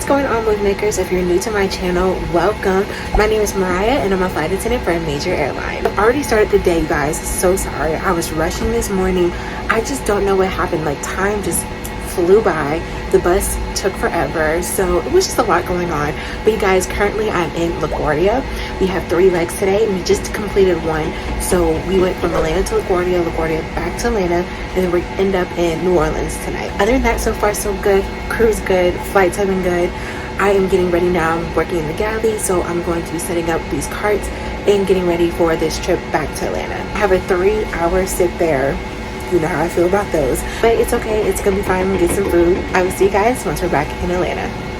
What's going on, Move Makers? If you're new to my channel, welcome. My name is Moriah and I'm a flight attendant for a major airline. I've already started the day, guys. So sorry. I was rushing this morning. I just don't know what happened. Like, time just flew by. The bus took forever, so it was just a lot going on. But you guys, currently I'm in LaGuardia. We have 3 legs today and we just completed one. So we went from Atlanta to LaGuardia, LaGuardia back to Atlanta, and then we end up in New Orleans tonight. Other than that, so far so good. Crew's good, flights have been good. I am getting ready now. I'm working in the galley, so I'm going to be setting up these carts and getting ready for this trip back to Atlanta. I have a 3-hour sit there. You know how I feel about those, but it's okay. It's gonna be fine. We'll get some food. I will see you guys once we're back in Atlanta.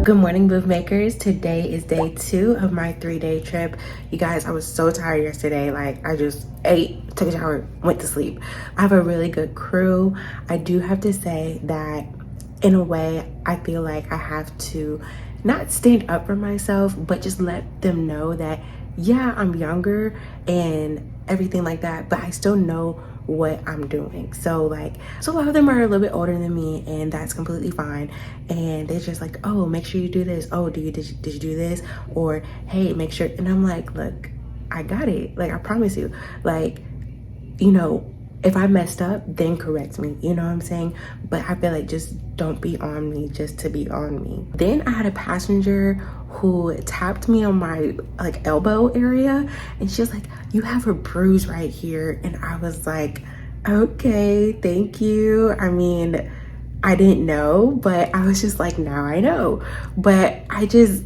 Good morning, Move Makers. Today is day 2 of my 3-day trip. You guys, I was so tired yesterday. Like, I just ate, took a shower, went to sleep. I have a really good crew. I do have to say that in a way, I feel like I have to not stand up for myself, but just let them know that, yeah, I'm younger and everything like that, but I still know what I'm doing. So like, so a lot of them are a little bit older than me, and that's completely fine. And they're just like, oh, make sure you do this. Oh, did you do this? Or, hey, make sure. And I'm like, look, I got it. Like, I promise you. Like, you know, if I messed up, then correct me. You know what I'm saying? But I feel like just don't be on me just to be on me. Then I had a passenger who tapped me on my like elbow area, and she was like, you have a bruise right here. And I was like, okay, thank you. I mean, I didn't know, but I was just like, now I know. But I just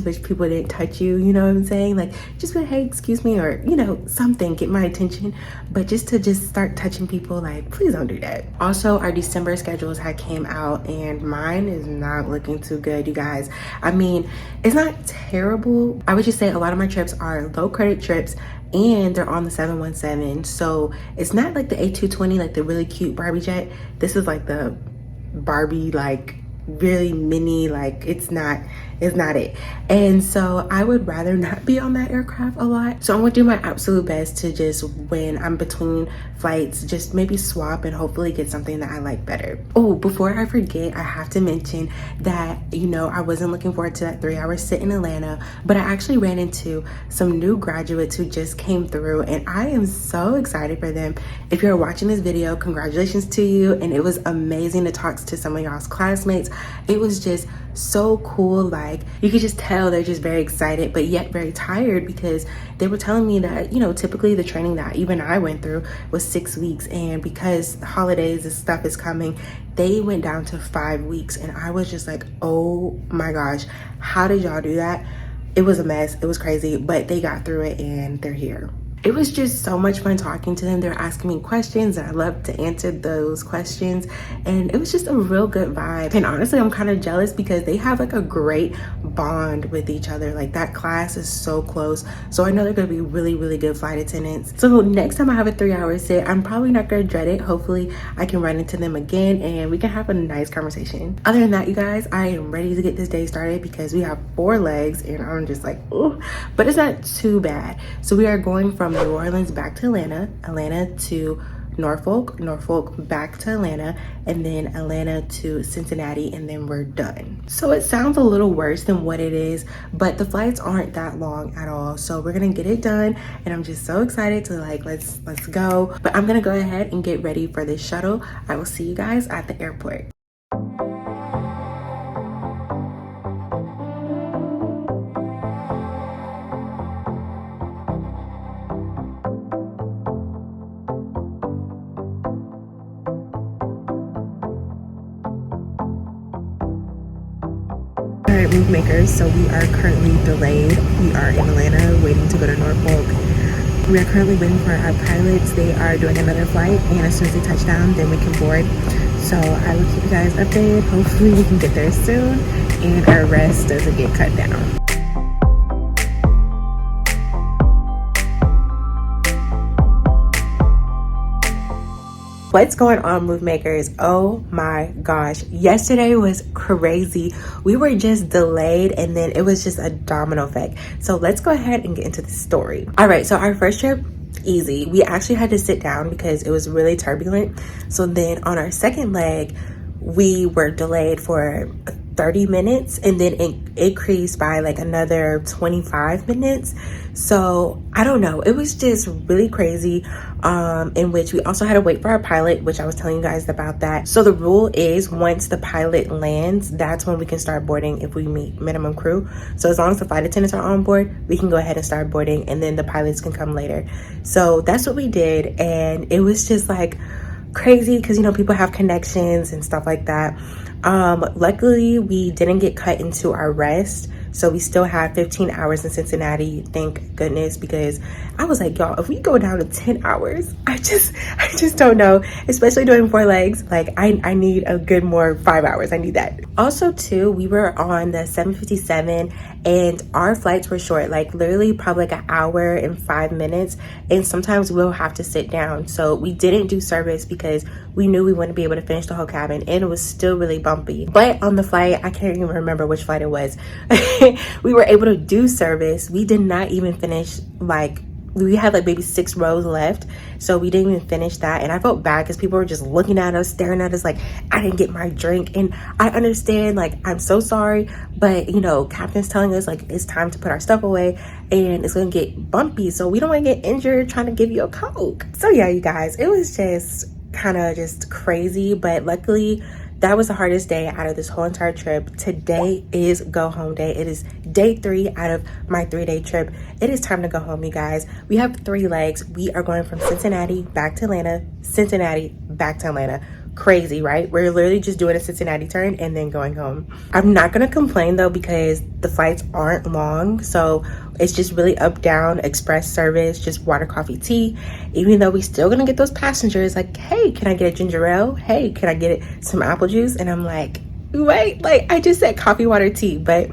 wish people didn't touch you, you know what I'm saying? Like, just be like, hey, excuse me, or, you know, something, get my attention. But just to start touching people, like, please don't do that. Also, our December schedules had came out, and mine is not looking too good, you guys. I mean, it's not terrible. I would just say a lot of my trips are low credit trips, and they're on the 717. So it's not like the A220, like the really cute Barbie jet. This is like the Barbie, like really mini, like it's not it. And so I would rather not be on that aircraft a lot. So I'm gonna do my absolute best to just, when I'm between flights, just maybe swap and hopefully get something that I like better. Oh, before I forget, I have to mention that, you know, I wasn't looking forward to that 3-hour sit in Atlanta, but I actually ran into some new graduates who just came through, and I am so excited for them. If you're watching this video, congratulations to you. And it was amazing to talk to some of y'all's classmates. It was just so cool. Like, you could just tell they're just very excited, but yet very tired, because they were telling me that, you know, typically the training that even I went through was 6 weeks, and because holidays and stuff is coming, they went down to 5 weeks. And I was just like, oh my gosh, how did y'all do that? It was a mess. It was crazy, but they got through it and they're here. It was just so much fun talking to them. They're asking me questions, and I love to answer those questions. And it was just a real good vibe. And honestly, I'm kind of jealous because they have like a great bond with each other. Like, that class is so close. So I know they're gonna be really, really good flight attendants. So next time I have a 3-hour sit, I'm probably not gonna dread it. Hopefully I can run into them again and we can have a nice conversation. Other than that, you guys, I am ready to get this day started because we have 4 legs and I'm just like, oh, but it's not too bad. So we are going from New Orleans back to Atlanta, Atlanta to Norfolk, Norfolk back to Atlanta, and then Atlanta to Cincinnati, and then we're done. So it sounds a little worse than what it is, but the flights aren't that long at all. So we're gonna get it done, and I'm just so excited to like, let's go. But I'm gonna go ahead and get ready for this shuttle. I will see you guys at the airport. Alright, Move Makers, so we are currently delayed. We are in Atlanta waiting to go to Norfolk. We are currently waiting for our pilots. They are doing another flight, and as soon as they touch down, then we can board. So I will keep you guys updated. Hopefully we can get there soon and our rest doesn't get cut down. What's going on, Move Makers? Oh my gosh, yesterday was crazy. We were just delayed and then it was just a domino effect. So let's go ahead and get into the story. All right, so our first trip, easy. We actually had to sit down because it was really turbulent. So then on our second leg, we were delayed for 30 minutes and then it increased by like another 25 minutes. So I don't know, it was just really crazy, in which we also had to wait for our pilot, which I was telling you guys about that. So the rule is once the pilot lands, that's when we can start boarding if we meet minimum crew. So as long as the flight attendants are on board, we can go ahead and start boarding and then the pilots can come later. So that's what we did, and it was just like crazy because, you know, people have connections and stuff like that. Luckily we didn't get cut into our rest, so we still had 15 hours in Cincinnati, thank goodness, because I was like, y'all, if we go down to 10 hours, I just don't know, especially doing 4 legs. Like I need a good more 5 hours. I need that. Also too, we were on the 757 and our flights were short, like literally probably like an hour and 5 minutes, and sometimes we'll have to sit down. So we didn't do service because we knew we wouldn't be able to finish the whole cabin, and it was still really bumpy. But on the flight, I can't even remember which flight it was, we were able to do service. We did not even finish, like we had like maybe 6 rows left, so we didn't even finish that. And I felt bad because people were just looking at us, staring at us like I didn't get my drink. And I understand, like, I'm so sorry, but you know, captain's telling us like it's time to put our stuff away and it's gonna get bumpy, so we don't want to get injured trying to give you a Coke. So yeah, you guys, it was just kind of just crazy, but luckily that was the hardest day out of this whole entire trip. Today is go home day. It is day 3 out of my 3-day trip. It is time to go home, you guys. We have 3 legs. We are going from Cincinnati back to Atlanta, Cincinnati back to Atlanta. Crazy, right? We're literally just doing a Cincinnati turn and then going home. I'm not gonna complain though because the flights aren't long, so it's just really up down express service, just water, coffee, tea. Even though we still gonna get those passengers like, hey, can I get a ginger ale? Hey, can I get some apple juice? And I'm like, wait, like I just said coffee, water, tea, but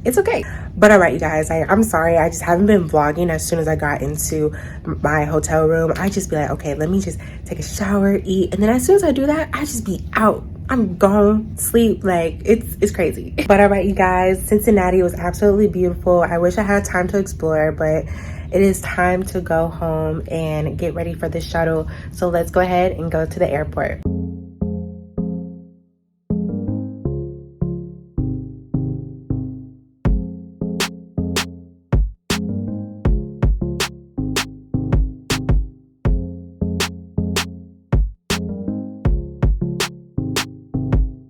it's okay. But all right, you guys, I'm sorry, I just haven't been vlogging. As soon as I got into my hotel room, I just be like, okay, let me just take a shower, eat, and then as soon as I do that, I just be out. I'm gone, sleep, like it's crazy. But all right, you guys, Cincinnati was absolutely beautiful. I wish I had time to explore, but it is time to go home and get ready for the shuttle. So let's go ahead and go to the airport.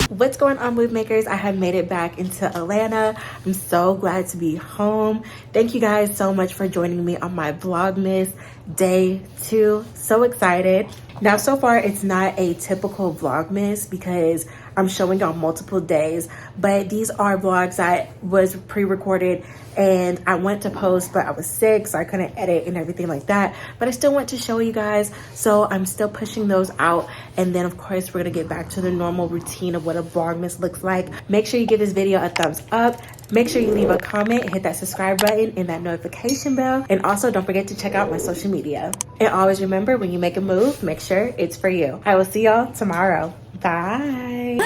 What's going on, Move Makers? I have made it back into Atlanta. I'm so glad to be home. Thank you guys so much for joining me on my Vlogmas day 2. So excited. Now, so far, it's not a typical Vlogmas because I'm showing on multiple days, but these are vlogs that was pre-recorded and I went to post, but I was sick, so I couldn't edit and everything like that. But I still want to show you guys, so I'm still pushing those out. And then, of course, we're gonna get back to the normal routine of what a Vlogmas looks like. Make sure you give this video a thumbs up. Make sure you leave a comment, hit that subscribe button and that notification bell. And also, don't forget to check out my social media. And always remember, when you make a move, make sure it's for you. I will see y'all tomorrow. Bye.